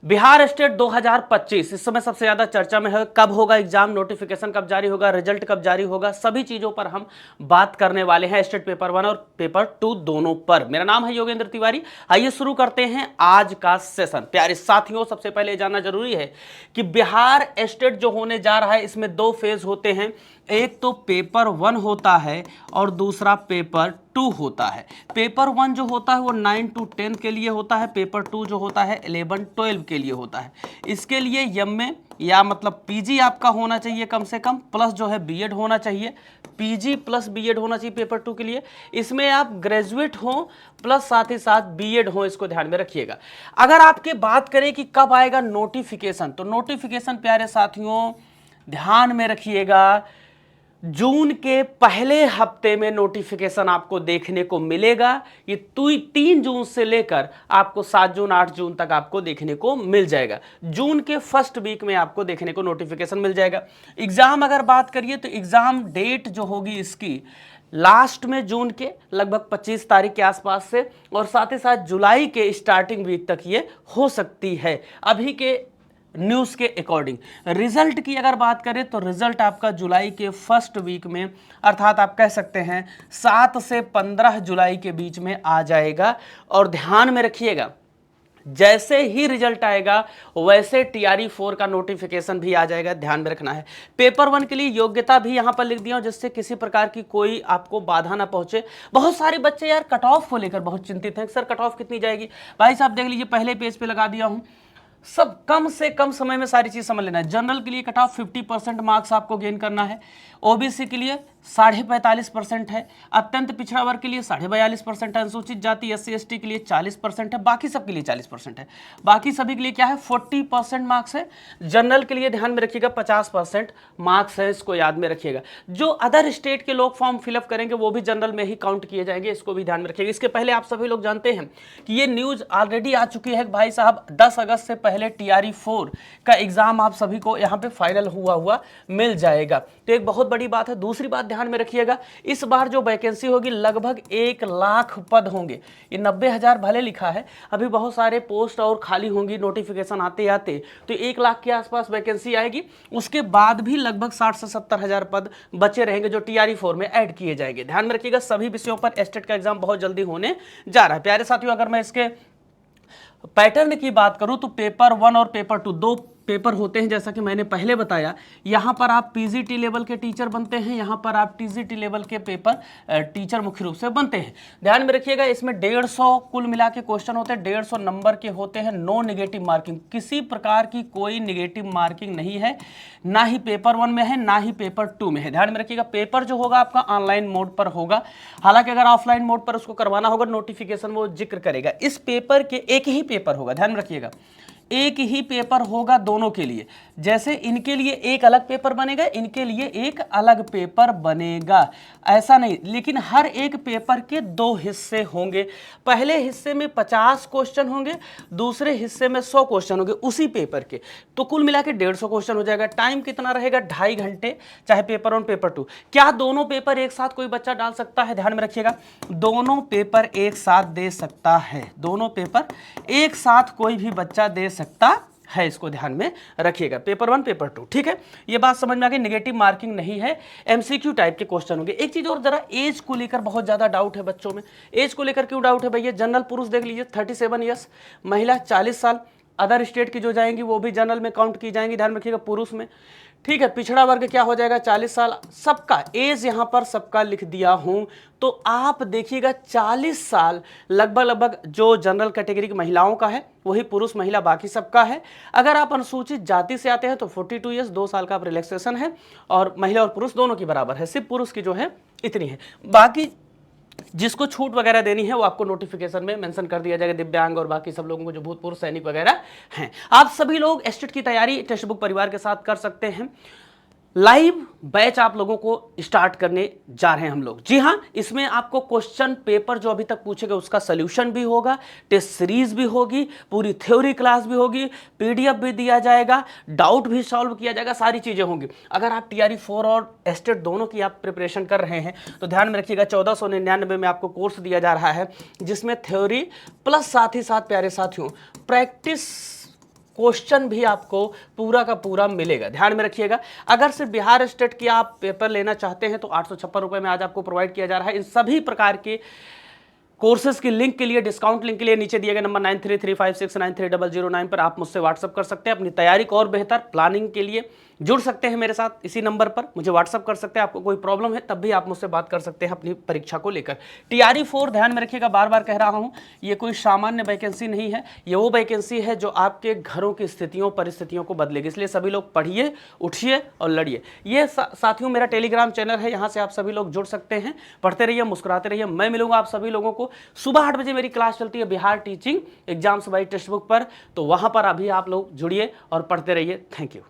Bihar state 2025 इस समय सबसे ज्यादा चर्चा में है। कब होगा एग्जाम, नोटिफिकेशन कब जारी होगा, रिजल्ट कब जारी होगा, सभी चीजों पर हम बात करने वाले हैं, स्टेट पेपर 1 और पेपर 2 दोनों पर। मेरा नाम है योगेंद्र तिवारी। आइए शुरू करते हैं आज का सेशन। प्यारे साथियों, सबसे पहले जानना जरूरी है कि बिहार स्टेट जो होने जा रहा है इसमें दो फेज होते हैं। एक तो पेपर 1 होता है और दूसरा पेपर 2 होता है। पेपर 1 जो होता है वो 9 to 10 के लिए होता है। पेपर 2 जो होता है 11-12 के लिए होता है। इसके लिए एमए या मतलब पीजी आपका होना चाहिए कम से कम, प्लस जो है बीएड होना चाहिए। पीजी प्लस बीएड होना चाहिए पेपर 2 के लिए। इसमें आप ग्रेजुएट हो प्लस साथ ही साथ बीएड हो, इसको ध्यान में रखिएगा। अगर आपके बात करें कि कब आएगा नोटिफिकेशन, तो नोटिफिकेशन प्यारे साथियों ध्यान में रखिएगा, जून के पहले हफ्ते में नोटिफिकेशन आपको देखने को मिलेगा। ये 3 जून से लेकर आपको 7 जून 8 जून तक आपको देखने को मिल जाएगा। जून के फर्स्ट वीक में आपको देखने को नोटिफिकेशन मिल जाएगा। एग्जाम अगर बात करिए तो एग्जाम डेट जो होगी इसकी लास्ट में जून के लगभग 25 तारीख के आसपास से, और साथ ही साथ जुलाई के स्टार्टिंग वीक तक ये हो सकती है अभी के न्यूज के अकॉर्डिंग। रिजल्ट की अगर बात करें तो रिजल्ट आपका जुलाई के फर्स्ट वीक में, अर्थात आप कह सकते हैं 7 से 15 जुलाई के बीच में आ जाएगा। और ध्यान में रखिएगा, जैसे ही रिजल्ट आएगा वैसे टीआरई 4 का नोटिफिकेशन भी आ जाएगा, ध्यान में रखना है। पेपर 1 के लिए योग्यता भी यहां पर लिख दिया हूं जिससे किसी प्रकार की कोई आपको बाधा ना पहुंचे। बहुत सारे बच्चे यार कट ऑफ को लेकर बहुत चिंतित हैं, सर कट ऑफ कितनी जाएगी। भाई साहब देख लीजिए, पहले पेज पे लगा दिया हूं, सब कम से कम समय में सारी चीज समझ लेना है। जनरल के लिए कट ऑफ 50% मार्क्स आपको गेन करना है। ओबीसी के लिए 45.5% है। अत्यंत पिछड़ा वर्ग के लिए 42.5% है। अनुसूचित जाति SC/ST के लिए 40% है। बाकी सब के लिए 40% है। बाकी सभी के लिए क्या है, 40% मार्क्स है। जनरल के लिए ध्यान में रखिएगा 50% मार्क्स है, इसको याद में रखिएगा। जो अदर स्टेट के लोग फॉर्म फिलअप करेंगे वो भी जनरल में ही काउंट किए जाएंगे, इसको भी ध्यान में रखिएगा। इसके पहले आप सभी लोग जानते हैं कि ये न्यूज ऑलरेडी आ चुकी है भाई साहब, 10 अगस्त से पहले टीआरई 4 का एग्जाम आप सभी को यहाँ पे फाइनल हुआ मिल जाएगा। तो एक बहुत बड़ी बात है। दूसरी बात ध्यान में रखिएगा, इस बार जो वैकेंसी होगी लगभग 1 लाख पद होंगे। ये 90,000 भले लिखा है, अभी बहुत सारे पोस्ट और खाली होंगी नोटिफिकेशन आते आते, तो 1 लाख के आसपास वैकेंसी आएगी। उसके बाद भी लगभग 60 से 70,000 पद बचे रहेंगे जो टीआरई 4 में ऐड किए जाएंगे। ध्यान में रखिएगा, सभी विषयों पर एस्टेट का एग्जाम बहुत जल्दी होने जा रहा है। प्यारे साथियों, अगर मैं इसके पैटर्न की बात करूं तो पेपर 1 और पेपर 2 दो पेपर होते हैं, जैसा कि मैंने पहले बताया। यहां पर आप पीजीटी लेवल के टीचर बनते हैं, यहां पर आप टीजीटी लेवल के पेपर टीचर मुख्य रूप से बनते हैं। ध्यान में रखिएगा, इसमें 150 कुल मिला के क्वेश्चन होते हैं, 150 नंबर के होते हैं। नो नेगेटिव मार्किंग, किसी प्रकार की कोई नेगेटिव मार्किंग नहीं है, ना ही पेपर 1 में है ना ही पेपर 2 में है। ध्यान में रखिएगा, पेपर जो होगा आपका ऑनलाइन मोड पर होगा। हालांकि अगर ऑफलाइन मोड पर उसको करवाना होगा नोटिफिकेशन वो जिक्र करेगा। इस पेपर के एक ही पेपर होगा, ध्यान में रखिएगा, एक ही पेपर होगा दोनों के लिए। जैसे इनके लिए एक अलग पेपर बनेगा, इनके लिए एक अलग पेपर बनेगा, ऐसा नहीं। लेकिन हर एक पेपर के 2 हिस्से होंगे। पहले हिस्से में 50 क्वेश्चन होंगे, दूसरे हिस्से में 100 क्वेश्चन होंगे उसी पेपर के। तो कुल मिला के 150 क्वेश्चन हो जाएगा। टाइम कितना रहेगा, 2.5 घंटे, चाहे पेपर 1 पेपर 2। क्या दोनों पेपर एक साथ कोई बच्चा डाल सकता है? ध्यान में रखिएगा, दोनों पेपर एक साथ दे सकता है। दोनों पेपर एक साथ कोई भी बच्चा दे सकता है, इसको ध्यान में रखिएगा। पेपर 1 पेपर 2, ठीक है, ये बात समझ में आ गई। नेगेटिव मार्किंग नहीं है, एमसीक्यू टाइप के क्वेश्चन होंगे। एक चीज और, जरा एज को लेकर बहुत ज्यादा डाउट है बच्चों में। एज को लेकर क्यों डाउट है भैया? जनरल पुरुष देख लीजिए 37 ईयर्स, महिला 40 साल। अदर स्टेट की जो जाएंगी वो भी जनरल में काउंट की जाएंगी, ध्यान रखिएगा, पुरुष में। ठीक है, पिछड़ा वर्ग क्या हो जाएगा, 40 साल। सबका एज यहां पर सबका लिख दिया हूं, तो आप देखिएगा 40 साल लगभग जो जनरल कैटेगरी की महिलाओं का है वही पुरुष महिला बाकी सबका है। अगर आप अनुसूचित जाति से आते हैं तो 42 ईयर्स, 2 साल का रिलैक्सेशन है, और महिला और पुरुष दोनों की बराबर है। सिर्फ पुरुष की जो है इतनी है, बाकी जिसको छूट वगैरह देनी है वो आपको नोटिफिकेशन में मेंशन कर दिया जाएगा। दिव्यांग और बाकी सब लोगों को जो भूतपूर्व सैनिक वगैरह हैं। आप सभी लोग एस्टेट की तैयारी टेक्स्ट बुक परिवार के साथ कर सकते हैं। लाइव बैच आप लोगों को स्टार्ट करने जा रहे हैं हम लोग। जी हाँ, इसमें आपको क्वेश्चन पेपर जो अभी तक पूछे गए उसका सोल्यूशन भी होगा, टेस्ट सीरीज भी होगी, पूरी थ्योरी क्लास भी होगी, पीडीएफ भी दिया जाएगा, डाउट भी सॉल्व किया जाएगा, सारी चीजें होंगी। अगर आप टीआरई 4 और एस्टेट दोनों की आप प्रिपरेशन कर रहे हैं तो ध्यान में रखिएगा 1499 में आपको कोर्स दिया जा रहा है, जिसमें थ्योरी प्लस साथ ही साथ प्यारे साथियों प्रैक्टिस क्वेश्चन भी आपको पूरा का पूरा मिलेगा, ध्यान में रखिएगा। अगर सिर्फ बिहार स्टेट की आप पेपर लेना चाहते हैं तो 856 रुपये में आज आपको प्रोवाइड किया जा रहा है। इन सभी प्रकार के कोर्सेज की लिंक के लिए, डिस्काउंट लिंक के लिए नीचे दिए गए नंबर 9335693009 पर आप मुझसे व्हाट्सअप कर सकते हैं। अपनी तैयारी को और बेहतर प्लानिंग के लिए जुड़ सकते हैं मेरे साथ। इसी नंबर पर मुझे व्हाट्सअप कर सकते हैं। आपको कोई प्रॉब्लम है तब भी आप मुझसे बात कर सकते हैं अपनी परीक्षा को लेकर। टीआरई 4 ध्यान में रखिएगा, बार बार कह रहा हूं, ये कोई सामान्य वैकेंसी नहीं है, ये वो वैकेंसी है जो आपके घरों की स्थितियों परिस्थितियों को बदलेगी। इसलिए सभी लोग पढ़िए, उठिए और लड़िए। ये साथियों मेरा टेलीग्राम चैनल है, यहाँ से आप सभी लोग जुड़ सकते हैं। पढ़ते रहिए, मुस्कुराते रहिए। मैं मिलूंगा आप सभी लोगों को सुबह 8 बजे। मेरी क्लास चलती है Bihar teaching exams by text book पर, तो वहां पर अभी आप लोग जुड़िए और पढ़ते रहिए। Thank you.